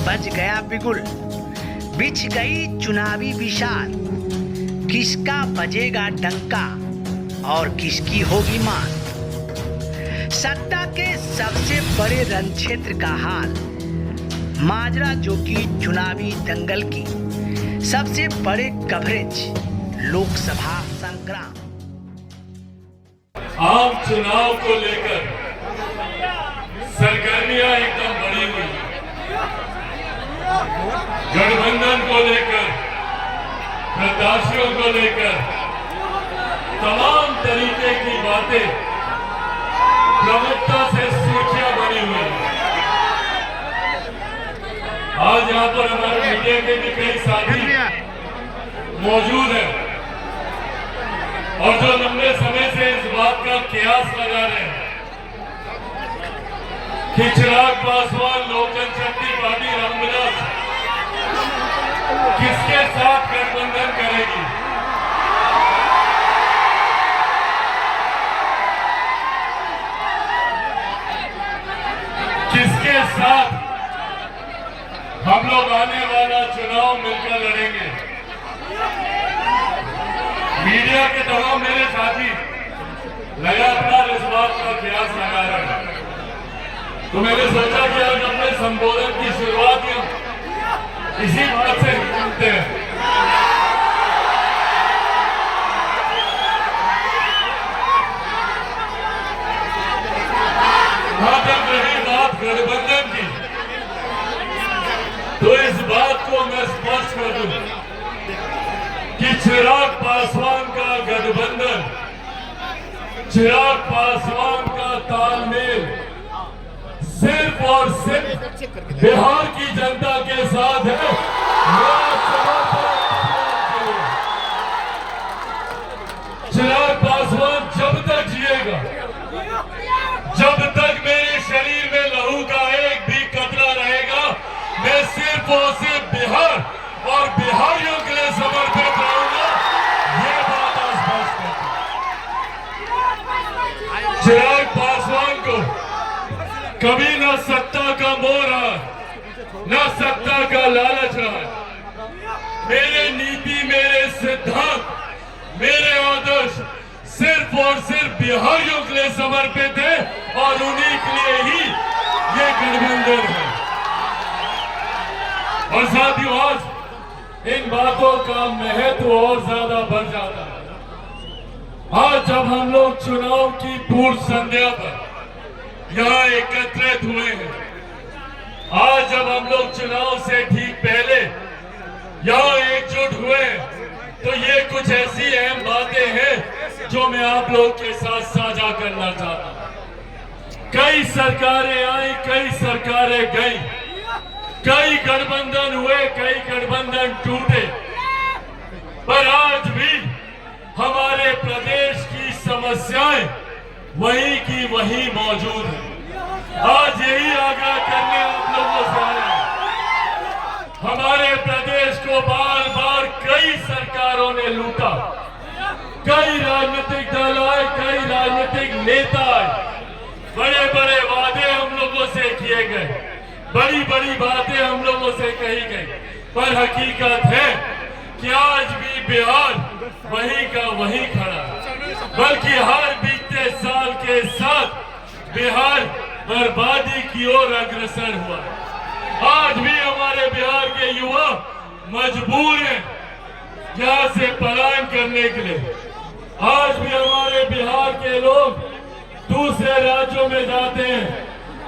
बज गया बिगुल, बिछ गई चुनावी विशाल। किसका बजेगा डंका और किसकी होगी मान। सत्ता के सबसे बड़े रण क्षेत्र का हाल, माजरा जो कि चुनावी दंगल की सबसे बड़े कवरेज, लोकसभा संग्राम। आम चुनाव को लेकर सरगर्मियां एकदम बढ़ी हुई हैं। गठबंधन को लेकर, प्रत्याशियों को लेकर तमाम तरीके की बातें प्रमुखता से सुर्खियां बनी हुई हैं। आज यहाँ पर हमारे मीडिया के भी कई साथी मौजूद हैं और जो लंबे समय से इस बात का कयास लगा रहे हैं कि चिराग पासवान लोक जनशक्ति पार्टी रामविलास किसके साथ गठबंधन करेगी। किसके साथ हम लोग आने वाला चुनाव मिलकर लड़ेंगे। मीडिया के तमाम मेरे साथी लगातार इस बात का कयास लगा रहे हैं, तो मैंने सोचा कि आज अपने संबोधन की शुरुआत इसी बात से करते हैं। जहां तक रही बात गठबंधन की, तो इस बात को मैं स्पष्ट कर दूं कि चिराग पासवान का गठबंधन, चिराग पासवान का तालमेल सिर्फ और सिर्फ बिहार की जनता के साथ है। चिराग पासवान जब तक जिएगा, जब तक मेरे शरीर में लहू का एक भी कतरा रहेगा, मैं सिर्फ और सिर्फ बिहार और बिहारियों के लिए समर्पित रहूंगा। ये बात आज स्पष्ट है। चिराग पासवान को कभी न सत्ता का मोह रहा, न सत्ता का लालच रहा। मेरे नीति, मेरे सिद्धांत, मेरे आदर्श सिर्फ और सिर्फ बिहारियों के लिए समर्पित है और उन्हीं के लिए ही ये गठबंधन है। और साथियों, आज इन बातों का महत्व और ज्यादा बढ़ जाता है। आज जब हम लोग चुनाव की पूर्व संध्या पर यहाँ एकत्रित हुए हैं, आज जब हम लोग चुनाव से ठीक पहले यहाँ एकजुट हुए हैं, तो ये कुछ ऐसी अहम बातें हैं जो मैं आप लोगों के साथ साझा करना चाहता हूं। कई सरकारें आई, कई सरकारें गई, कई गठबंधन हुए, कई गठबंधन टूटे, पर आज भी हमारे प्रदेश की समस्याएं वही की वही मौजूद है। आज यही आग्रह करने आप लोगों से आया है। हमारे प्रदेश को बार बार कई सरकारों ने लूटा, कई राजनीतिक दल आए, कई राजनीतिक नेता आए, बड़े बड़े वादे हम लोगों से किए गए, बड़ी बड़ी बातें हम लोगों से कही गई, पर हकीकत है कि आज भी बिहार वही का वही खड़ा है। बल्कि हर बीते साल के साथ बिहार बर्बादी की ओर अग्रसर हुआ। आज भी हमारे बिहार के युवा मजबूर हैं यहाँ से पलायन करने के लिए। आज भी हमारे बिहार के लोग दूसरे राज्यों में जाते हैं,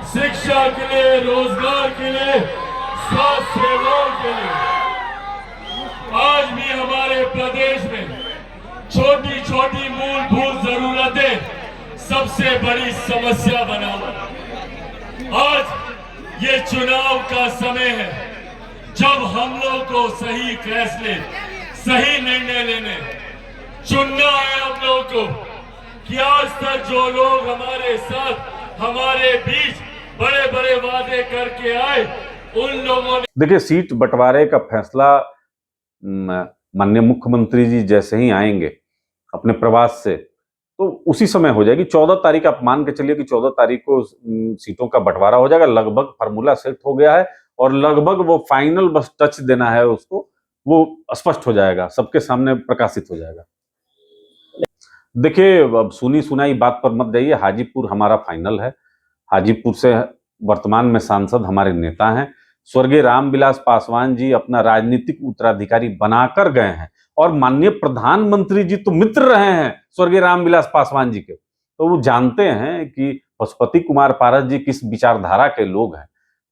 शिक्षा के लिए, रोजगार के लिए, स्वास्थ्य सेवाओं के लिए। आज भी हमारे प्रदेश में छोटी छोटी मूलभूत जरूरतें सबसे बड़ी समस्या बना हुआ। आज ये चुनाव का समय है जब हम लोग को सही फैसले, सही निर्णय लेने, चुनना है हम लोग को कि आज तक जो लोग हमारे साथ, हमारे बीच बड़े बड़े वादे करके आए, उन लोगों ने। देखिए, सीट बंटवारे का फैसला माननीय मुख्यमंत्री जी जैसे ही आएंगे अपने प्रवास से, तो उसी समय हो जाएगी। 14 तारीख आप मान के चलिए कि 14 तारीख को सीटों का बंटवारा हो जाएगा। लगभग फार्मूला सेट हो गया है और लगभग वो फाइनल बस टच देना है उसको, वो स्पष्ट हो जाएगा, सबके सामने प्रकाशित हो जाएगा। देखिए, अब सुनी सुनाई बात पर मत जाइए, हाजीपुर हमारा फाइनल है। हाजीपुर से वर्तमान में सांसद हमारे नेता हैं, स्वर्गीय रामविलास पासवान जी अपना राजनीतिक उत्तराधिकारी बनाकर गए हैं, और माननीय प्रधानमंत्री जी तो मित्र रहे हैं स्वर्गीय रामविलास पासवान जी के, तो वो जानते हैं कि पशुपति कुमार पारस जी किस विचारधारा के लोग हैं।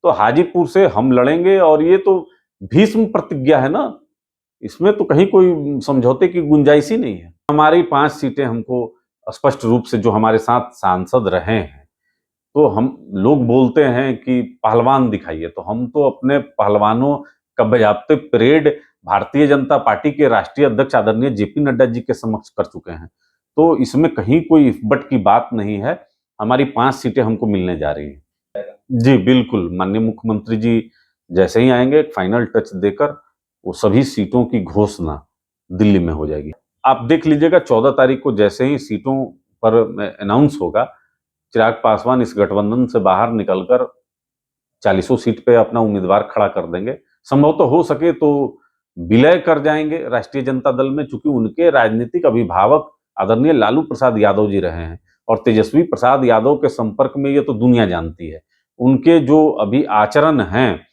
तो हाजीपुर से हम लड़ेंगे, और ये तो भीष्म प्रतिज्ञा है ना, इसमें तो कहीं कोई समझौते की गुंजाइश ही नहीं है। हमारी 5 सीटें हमको स्पष्ट रूप से, जो हमारे साथ सांसद रहे हैं, तो हम लोग बोलते हैं कि पहलवान दिखाइए, तो हम तो अपने पहलवानों का बायाप्ते परेड भारतीय जनता पार्टी के राष्ट्रीय अध्यक्ष आदरणीय जेपी नड्डा जी के समक्ष कर चुके हैं। तो इसमें कहीं कोई इफ बट की बात नहीं है। हमारी 5 सीटें हमको मिलने जा रही हैं। जी बिल्कुल, माननीय मुख्यमंत्री जी जैसे ही आएंगे फाइनल टच देकर, वो सभी सीटों की घोषणा दिल्ली में हो जाएगी। आप देख लीजिएगा 14 तारीख को जैसे ही सीटों पर अनाउंस होगा, चिराग पासवान इस गठबंधन से बाहर निकलकर 40 सीट पे अपना उम्मीदवार खड़ा कर देंगे। संभव तो हो सके तो विलय कर जाएंगे राष्ट्रीय जनता दल में, चूंकि उनके राजनीतिक अभिभावक आदरणीय लालू प्रसाद यादव जी रहे हैं, और तेजस्वी प्रसाद यादव के संपर्क में ये तो दुनिया जानती है। उनके जो अभी आचरण हैं,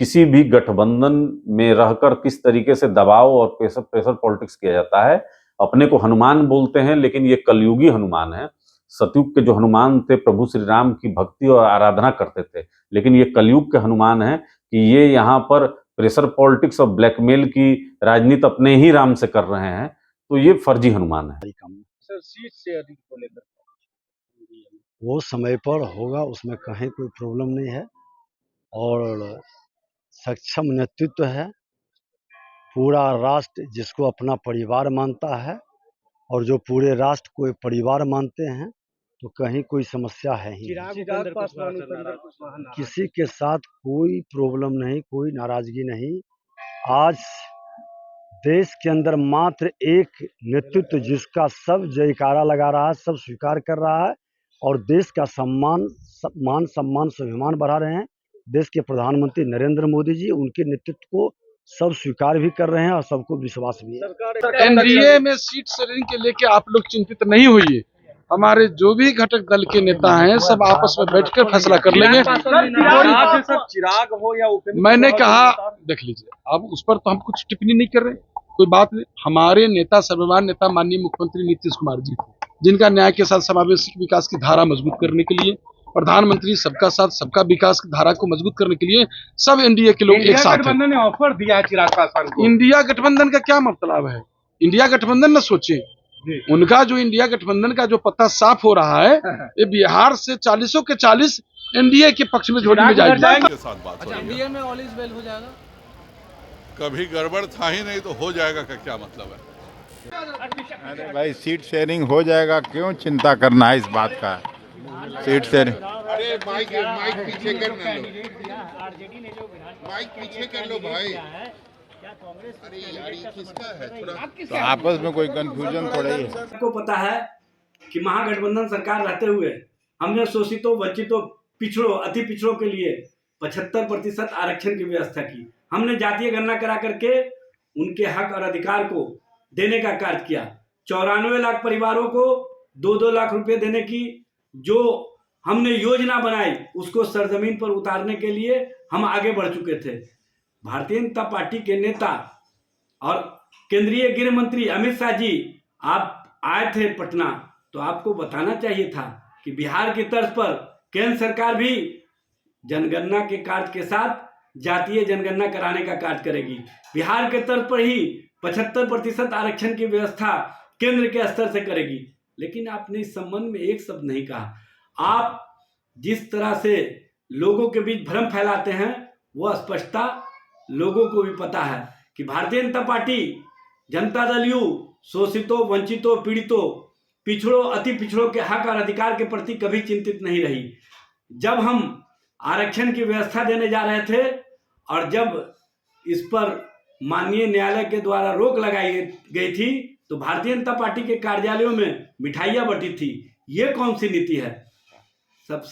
किसी भी गठबंधन में रहकर किस तरीके से दबाव और प्रेशर पॉलिटिक्स किया जाता है। अपने को हनुमान बोलते हैं, लेकिन ये कलयुगी हनुमान है। सतयुग के जो हनुमान थे प्रभु श्री राम की भक्ति और आराधना करते थे, लेकिन ये कलयुग के हनुमान है कि ये यहाँ पर प्रेशर पॉलिटिक्स और ब्लैकमेल की राजनीति अपने ही राम से कर रहे हैं, तो ये फर्जी हनुमान है। सर, सीट शेयरिंग को लेकर वो समय पर होगा, उसमें कहीं कोई प्रॉब्लम नहीं है, और सक्षम नेतृत्व है। पूरा राष्ट्र जिसको अपना परिवार मानता है, और जो पूरे राष्ट्र को परिवार मानते हैं, तो कहीं कोई समस्या है ही नहीं। किसी के साथ कोई प्रॉब्लम नहीं, कोई नाराजगी नहीं। आज देश के अंदर मात्र एक नेतृत्व जिसका सब जयकारा लगा रहा है, सब स्वीकार कर रहा है, और देश का मान सम्मान स्वाभिमान बढ़ा रहे हैं। देश के प्रधानमंत्री नरेंद्र मोदी जी, उनके नेतृत्व को सब स्वीकार भी कर रहे हैं, और सबको विश्वास भी है। एनडीए में सीट शेयरिंग के लेके आप लोग चिंतित नहीं होइए। हमारे जो भी घटक दल के नेता हैं, सब आपस में बैठकर फैसला कर लेंगे। चिराग हो या उपेंद्र, मैंने कहा, देख लीजिए, अब उस पर तो हम कुछ टिप्पणी नहीं कर रहे, कोई बात नहीं। हमारे नेता, सर्वमान्य नेता माननीय मुख्यमंत्री नीतीश कुमार जी, जिनका न्याय के साथ समावेशी विकास की धारा मजबूत करने के लिए, प्रधानमंत्री सबका साथ सबका विकास की धारा को मजबूत करने के लिए सब एनडीए के लोग एक साथ हैं। गठबंधन ने ऑफर दिया है चिराग पासवान को। इंडिया गठबंधन का क्या मतलब है? इंडिया गठबंधन न सोचे, उनका जो इंडिया गठबंधन का जो पत्ता साफ हो रहा है, ये बिहार से 40 के 40 एनडीए के पक्ष में झोली में जाएगा। एनडीए में ऑल इज वेल हो जाएगा। कभी गड़बड़ था ही नहीं तो हो जाएगा का क्या मतलब है? अरे भाई, सीट शेयरिंग हो जाएगा, क्यों चिंता करना है इस बात का? सीट शेयरिंग, अरे माइक पीछे कर लो, माइक पीछे कर लो भाई। अरे यार, ये किसका है? थोड़ा तो आपस में कोई कंफ्यूजन थोड़ा ही है। सबको पता है कि महागठबंधन सरकार रहते हुए हमने शोषितों, वंचितों, पिछड़ों, अति पिछड़ों के लिए 75% आरक्षण की व्यवस्था की। हमने जातीय गणना करा करके उनके हक और अधिकार को देने का कार्य किया। 94 लाख परिवारों को 2-2 लाख रुपए देने की जो हमने योजना बनाई, उसको सरजमीन पर उतारने के लिए हम आगे बढ़ चुके थे। भारतीय जनता पार्टी के नेता और केंद्रीय गृह मंत्री अमित शाह जी, आप आए थे पटना, तो आपको बताना चाहिए था कि बिहार की तर्ज पर केंद्र सरकार भी जनगणना के कार्य के साथ जातीय जनगणना कराने का कार्य करेगी। बिहार के तर्ज पर ही 75% आरक्षण की व्यवस्था केंद्र के स्तर से करेगी। लेकिन आपने इस संबंध में एक शब्द नहीं कहा। आप जिस तरह से लोगों के बीच भ्रम फैलाते हैं, वह स्पष्टता लोगों को भी पता है कि भारतीय जनता पार्टी, जनता दल यू शोषितों, वंचितों, पीड़ितों, पिछड़ों, अति पिछड़ों के हक और अधिकार के प्रति कभी चिंतित नहीं रही। जब हम आरक्षण की व्यवस्था देने जा रहे थे और जब इस पर माननीय न्यायालय के द्वारा रोक लगाई गई थी, तो भारतीय जनता पार्टी के कार्यालयों में मिठाइयाँ बटी थी। ये कौन सी नीति है? सब